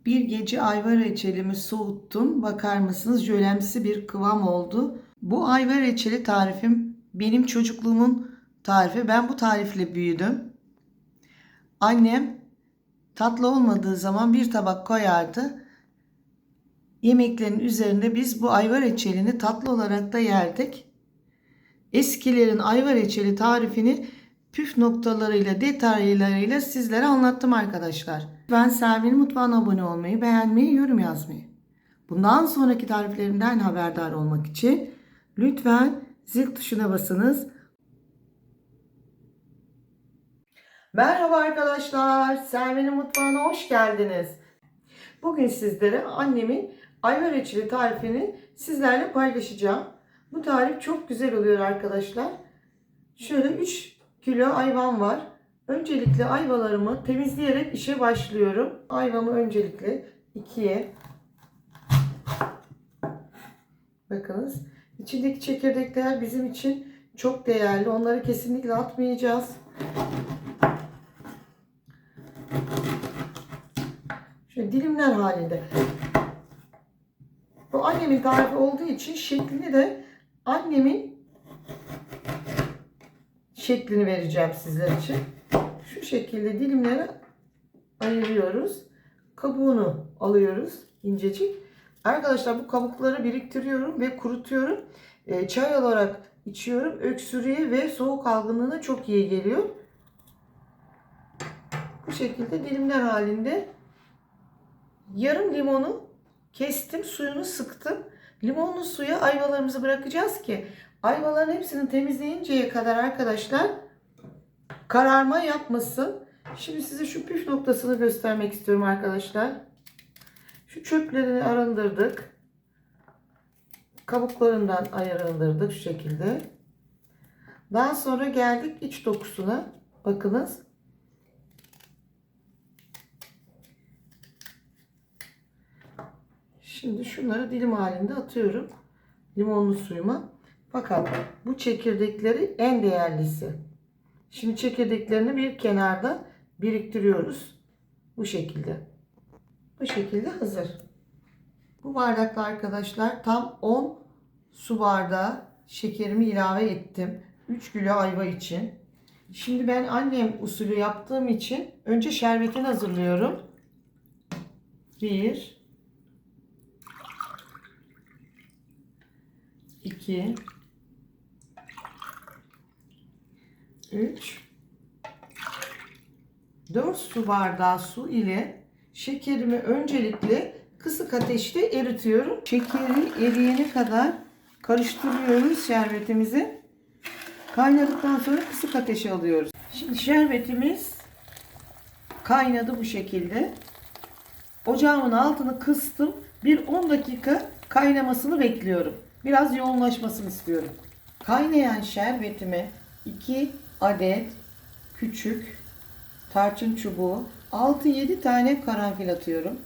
Bir gece ayva reçelimi soğuttum. Bakar mısınız? Jölemsi bir kıvam oldu. Bu ayva reçeli tarifim benim çocukluğumun tarifi. Ben bu tarifle büyüdüm. Annem tatlı olmadığı zaman bir tabak koyardı. Yemeklerin üzerinde biz bu ayva reçelini tatlı olarak da yerdik. Eskilerin ayva reçeli tarifini püf noktalarıyla, detaylarıyla sizlere anlattım arkadaşlar. Ben Selvi'nin mutfağına abone olmayı, beğenmeyi, yorum yazmayı. Bundan sonraki tariflerimden haberdar olmak için lütfen zil tuşuna basınız. Merhaba arkadaşlar, Selvi'nin mutfağına hoş geldiniz. Bugün sizlere annemin ayva reçeli tarifini sizlerle paylaşacağım. Bu tarif çok güzel oluyor arkadaşlar. Şöyle 3 kilo ayvam var. Öncelikle ayvalarımı temizleyerek işe başlıyorum. Ayvamı öncelikle ikiye, bakınız. İçindeki çekirdekler bizim için çok değerli. Onları kesinlikle atmayacağız. Şöyle dilimler halinde. Bu annemin tarifi olduğu için şeklini de annemin şeklini vereceğim sizler için. Şu şekilde dilimlere ayırıyoruz. Kabuğunu alıyoruz incecik. Arkadaşlar bu kabukları biriktiriyorum ve kurutuyorum. Çay olarak içiyorum. Öksürüğe ve soğuk algınlığına çok iyi geliyor. Bu şekilde dilimler halinde yarım limonu kestim. Suyunu sıktım. Limonlu suya ayvalarımızı bırakacağız ki ayvaların hepsini temizleyinceye kadar arkadaşlar kararma yapmasın. Şimdi size şu püf noktasını göstermek istiyorum arkadaşlar. Şu çöplerini arındırdık. Kabuklarından arındırdık şu şekilde. Daha sonra geldik iç dokusuna. Bakınız. Şimdi şunları dilim halinde atıyorum. Limonlu suyuma. Fakat bu çekirdekleri en değerlisi. Şimdi çekirdeklerini bir kenarda biriktiriyoruz. Bu şekilde. Bu şekilde hazır. Bu bardakla arkadaşlar tam 10 su bardağı şekerimi ilave ettim. 3 kilo ayva için. Şimdi ben annem usulü yaptığım için önce şerbetini hazırlıyorum. 1 2 3 4 su bardağı su ile şekerimi öncelikle kısık ateşte eritiyorum. Şekeri eriyene kadar karıştırıyoruz şerbetimizi. Kaynadıktan sonra kısık ateşe alıyoruz. Şimdi şerbetimiz kaynadı bu şekilde. Ocağımın altını kıstım. Bir 10 dakika kaynamasını bekliyorum. Biraz yoğunlaşmasını istiyorum. Kaynayan şerbetime 2 adet küçük tarçın çubuğu, 6-7 tane karanfil atıyorum.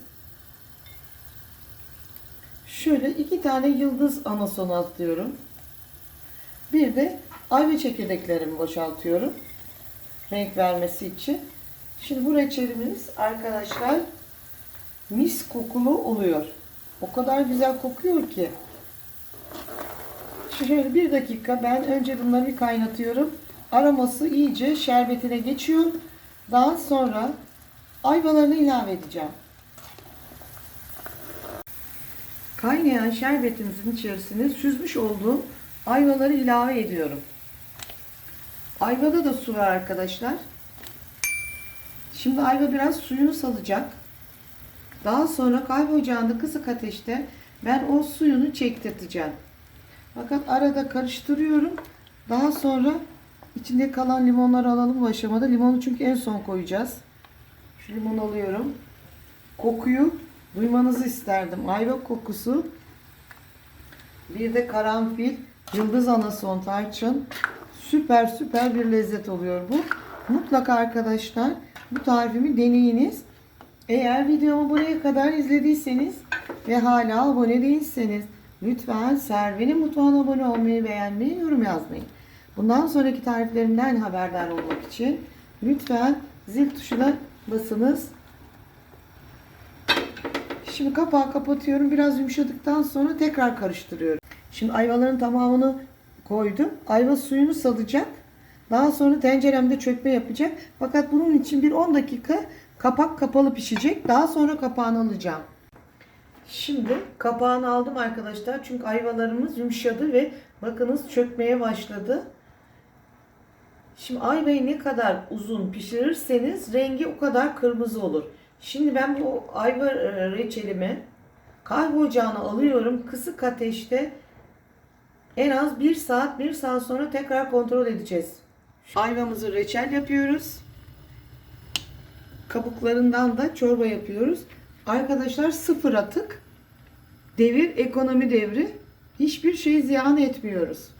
Şöyle 2 tane yıldız anasonu atıyorum. Bir de ayva çekirdeklerimi boşaltıyorum. Renk vermesi için. Şimdi bu reçelimiz arkadaşlar mis kokulu oluyor. O kadar güzel kokuyor ki. Şöyle 1 dakika ben önce bunları bir kaynatıyorum. Aroması iyice şerbetine geçiyor. Daha sonra ayvalarını ilave edeceğim. Kaynayan şerbetimizin içerisine süzmüş olduğum ayvaları ilave ediyorum. Ayvada da su var arkadaşlar. Şimdi ayva biraz suyunu salacak. Daha sonra kahve ocağında kısık ateşte ben o suyunu çektirteceğim. Fakat arada karıştırıyorum. Daha sonra içinde kalan limonları alalım bu aşamada. Limonu çünkü en son koyacağız. Şu limonu alıyorum. Kokuyu duymanızı isterdim. Ayva kokusu. Bir de karanfil, yıldız anason, tarçın. Süper bir lezzet oluyor bu. Mutlaka arkadaşlar bu tarifimi deneyiniz. Eğer videomu buraya kadar izlediyseniz ve hala abone değilseniz lütfen Selvi'nin mutfağına abone olmayı, beğenmeyi, yorum yazmayı. Bundan sonraki tariflerimden haberdar olmak için lütfen zil tuşuna basınız. Şimdi kapağı kapatıyorum. Biraz yumuşadıktan sonra tekrar karıştırıyorum. Şimdi ayvaların tamamını koydum. Ayva suyunu salacak. Daha sonra tenceremde çökme yapacak. Fakat bunun için bir 10 dakika kapak kapalı pişecek. Daha sonra kapağını alacağım. Şimdi kapağını aldım arkadaşlar. Çünkü ayvalarımız yumuşadı ve bakınız çökmeye başladı. Şimdi ayvayı ne kadar uzun pişirirseniz rengi o kadar kırmızı olur. Şimdi ben bu ayva reçelimi kahve ocağına alıyorum. Kısık ateşte en az 1 saat sonra tekrar kontrol edeceğiz. Ayvamızı reçel yapıyoruz. Kabuklarından da çorba yapıyoruz. Arkadaşlar sıfır atık. Devir ekonomi devri. Hiçbir şey ziyan etmiyoruz.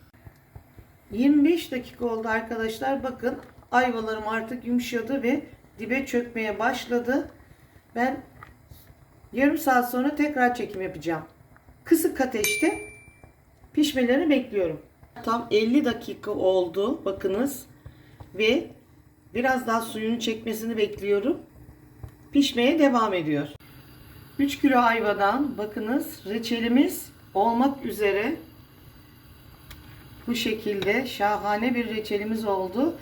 25 dakika oldu arkadaşlar. Bakın ayvalarım artık yumuşadı ve dibe çökmeye başladı. Ben yarım saat sonra tekrar çekim yapacağım. Kısık ateşte pişmelerini bekliyorum. Tam 50 dakika oldu. Bakınız. Ve biraz daha suyunu çekmesini bekliyorum. Pişmeye devam ediyor. 3 kilo ayvadan bakınız reçelimiz olmak üzere. Bu şekilde şahane bir reçelimiz oldu.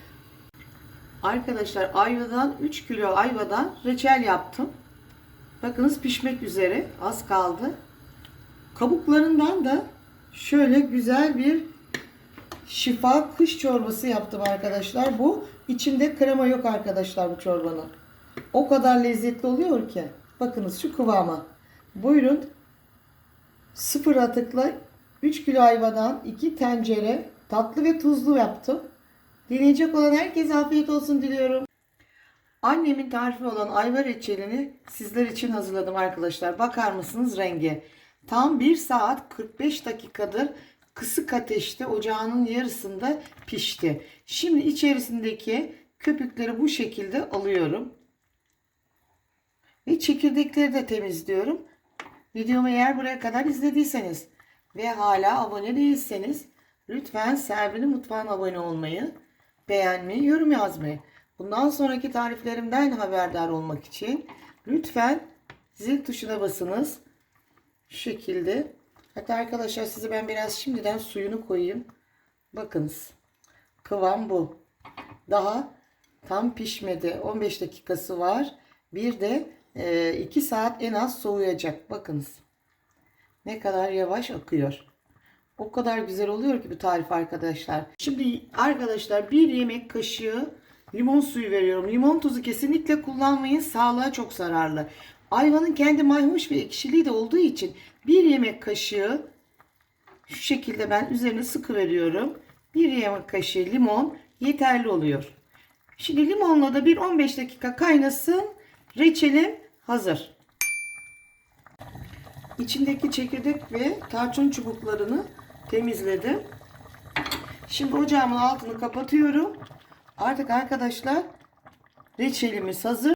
Arkadaşlar 3 kilo ayvadan reçel yaptım. Bakınız pişmek üzere. Az kaldı. Kabuklarından da şöyle güzel bir şifa kış çorbası yaptım arkadaşlar. Bu içinde krema yok arkadaşlar bu çorbanın. O kadar lezzetli oluyor ki. Bakınız şu kıvama. Buyurun. Sıfır atıkla 3 kilo ayvadan 2 tencere tatlı ve tuzlu yaptım. Deneyecek olan herkese afiyet olsun diliyorum. Annemin tarifi olan ayva reçelini sizler için hazırladım arkadaşlar. Bakar mısınız renge? Tam 1 saat 45 dakikadır kısık ateşte ocağının yarısında pişti. Şimdi içerisindeki köpükleri bu şekilde alıyorum. Ve çekirdekleri de temizliyorum. Videomu eğer buraya kadar izlediyseniz ve hala abone değilseniz lütfen Servi'nin mutfağına abone olmayı, beğenmeyi, yorum yazmayı. Bundan sonraki tariflerimden haberdar olmak için lütfen zil tuşuna basınız. Şu şekilde. Hatta arkadaşlar size ben biraz şimdiden suyunu koyayım. Bakınız. Kıvam bu. Daha tam pişmedi. 15 dakikası var. Bir de 2 saat en az soğuyacak. Bakınız. Ne kadar yavaş akıyor. O kadar güzel oluyor ki bu tarif arkadaşlar. Şimdi arkadaşlar 1 yemek kaşığı limon suyu veriyorum. Limon tuzu kesinlikle kullanmayın. Sağlığa çok zararlı. Ayvanın kendi mayhoş ve ekşiliği de olduğu için 1 yemek kaşığı şu şekilde ben üzerine sıkı veriyorum. 1 yemek kaşığı limon yeterli oluyor. Şimdi limonla da bir 15 dakika kaynasın. Reçelim hazır. İçindeki çekirdek ve tarçın çubuklarını temizledim. Şimdi ocağımın altını kapatıyorum. Artık arkadaşlar reçelimiz hazır.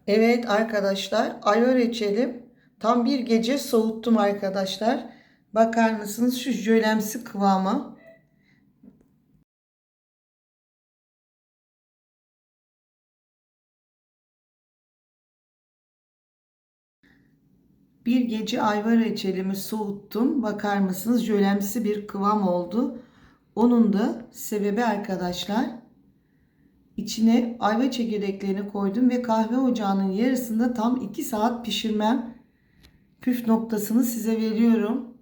Evet arkadaşlar ayva reçelim tam bir gece soğuttum arkadaşlar. Bakar mısınız şu jölemsi kıvama. Bir gece ayva reçelimi soğuttum. Bakar mısınız jölemsi bir kıvam oldu. Onun da sebebi arkadaşlar içine ayva çekirdeklerini koydum ve kahve ocağının yarısında tam 2 saat pişirmem. Püf noktasını size veriyorum.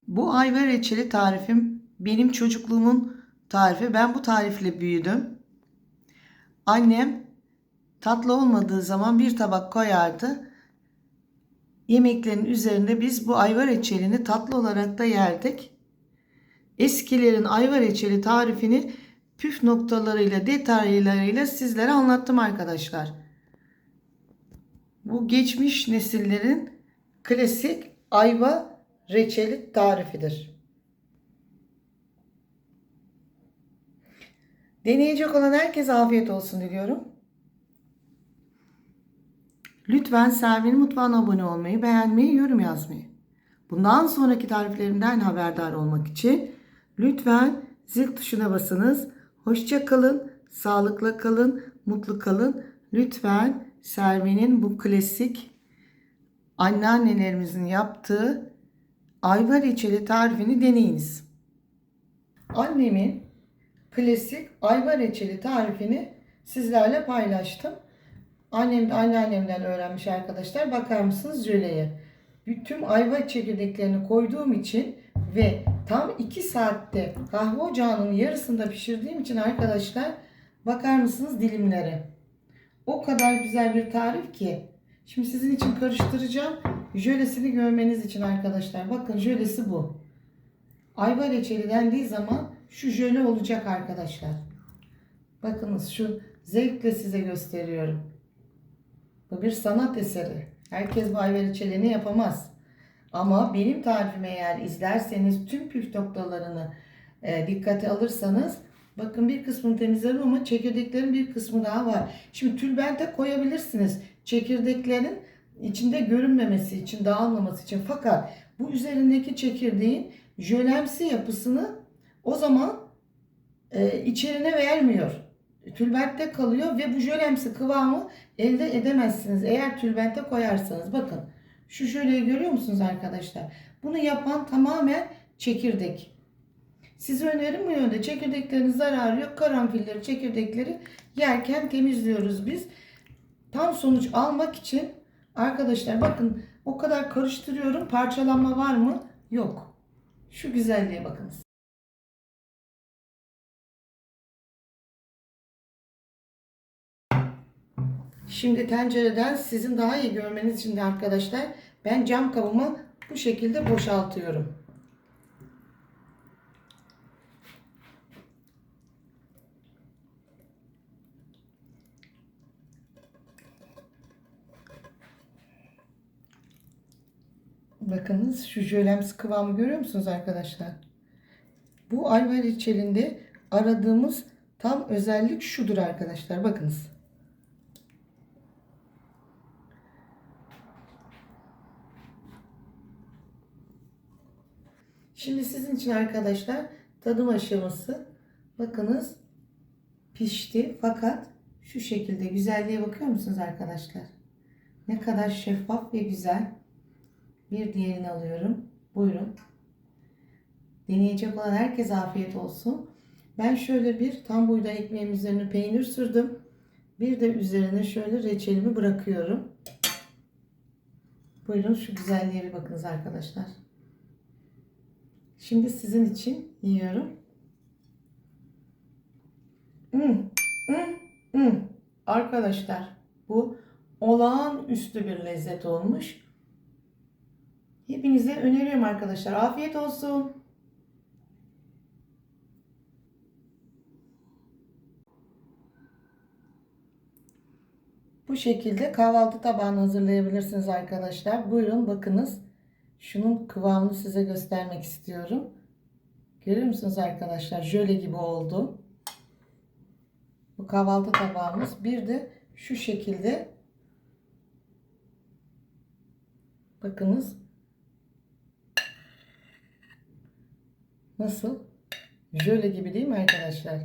Bu ayva reçeli tarifim benim çocukluğumun tarifi. Ben bu tarifle büyüdüm. Annem tatlı olmadığı zaman bir tabak koyardı. Yemeklerin üzerinde biz bu ayva reçelini tatlı olarak da yerdik. Eskilerin ayva reçeli tarifini püf noktalarıyla, detaylarıyla sizlere anlattım arkadaşlar. Bu geçmiş nesillerin klasik ayva reçeli tarifidir. Deneyecek olan herkese afiyet olsun diliyorum. Lütfen Servi'nin mutfağına abone olmayı, beğenmeyi, yorum yazmayı. Bundan sonraki tariflerimden haberdar olmak için lütfen zil tuşuna basınız. Hoşça kalın, sağlıkla kalın, mutlu kalın. Lütfen Servi'nin bu klasik anneannelerimizin yaptığı ayva reçeli tarifini deneyiniz. Annemin klasik ayva reçeli tarifini sizlerle paylaştım. Annem de anneannemden öğrenmiş arkadaşlar. Bakar mısınız jöleye? Bütün ayva çekirdeklerini koyduğum için ve tam 2 saatte kahve ocağının yarısında pişirdiğim için arkadaşlar, bakar mısınız dilimlere? O kadar güzel bir tarif ki. Şimdi sizin için karıştıracağım. Jölesini görmeniz için arkadaşlar. Bakın jölesi bu. Ayva reçeli dendiği zaman şu jöle olacak arkadaşlar. Bakınız, şu zevkle size gösteriyorum. Bu bir sanat eseri. Herkes bu ayva reçelini yapamaz. Ama benim tarifimi eğer izlerseniz, tüm püf noktalarını dikkate alırsanız, bakın bir kısmını temizledim ama çekirdeklerin bir kısmı daha var. Şimdi tülbente koyabilirsiniz. Çekirdeklerin içinde görünmemesi için, dağılmaması için. Fakat bu üzerindeki çekirdeğin jölemsi yapısını o zaman içerine vermiyor. Tülbentte kalıyor ve bu jölemsi kıvamı elde edemezsiniz eğer tülbente koyarsanız. Bakın şu jöleyi görüyor musunuz arkadaşlar? Bunu yapan tamamen çekirdek. Size önerim bu yönde. Çekirdeklerin zararı yok. Karanfilleri, çekirdekleri yerken temizliyoruz biz. Tam sonuç almak için arkadaşlar, bakın o kadar karıştırıyorum. Parçalanma var mı? Yok. Şu güzelliğe bakınız. Şimdi tencereden sizin daha iyi görmeniz için de arkadaşlar, ben cam kabıma bu şekilde boşaltıyorum. Bakınız şu jölemsi kıvamı görüyor musunuz arkadaşlar? Bu ayva reçelinde aradığımız tam özellik şudur arkadaşlar. Bakınız. Şimdi sizin için arkadaşlar tadım aşaması. Bakınız pişti, fakat şu şekilde güzelliğe bakıyor musunuz arkadaşlar? Ne kadar şeffaf ve güzel. Bir diğerini alıyorum. Buyurun. Deneyecek olan herkese afiyet olsun. Ben şöyle bir tam buğday ekmeğimin üzerine peynir sürdüm. Bir de üzerine şöyle reçelimi bırakıyorum. Buyurun, şu güzelliğe bir bakınız arkadaşlar. Şimdi sizin için yiyorum. Arkadaşlar, bu olağanüstü bir lezzet olmuş. Hepinize öneriyorum arkadaşlar. Afiyet olsun. Bu şekilde kahvaltı tabağını hazırlayabilirsiniz arkadaşlar. Buyurun, bakınız. Şunun kıvamını size göstermek istiyorum. Görüyor musunuz arkadaşlar? Jöle gibi oldu. Bu kahvaltı tabağımız. Bir de şu şekilde. Bakınız. Nasıl? Jöle gibi değil mi arkadaşlar?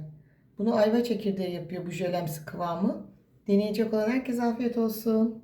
Bunu ayva çekirdeği yapıyor, bu jölemsi kıvamı. Deneyecek olan herkese afiyet olsun.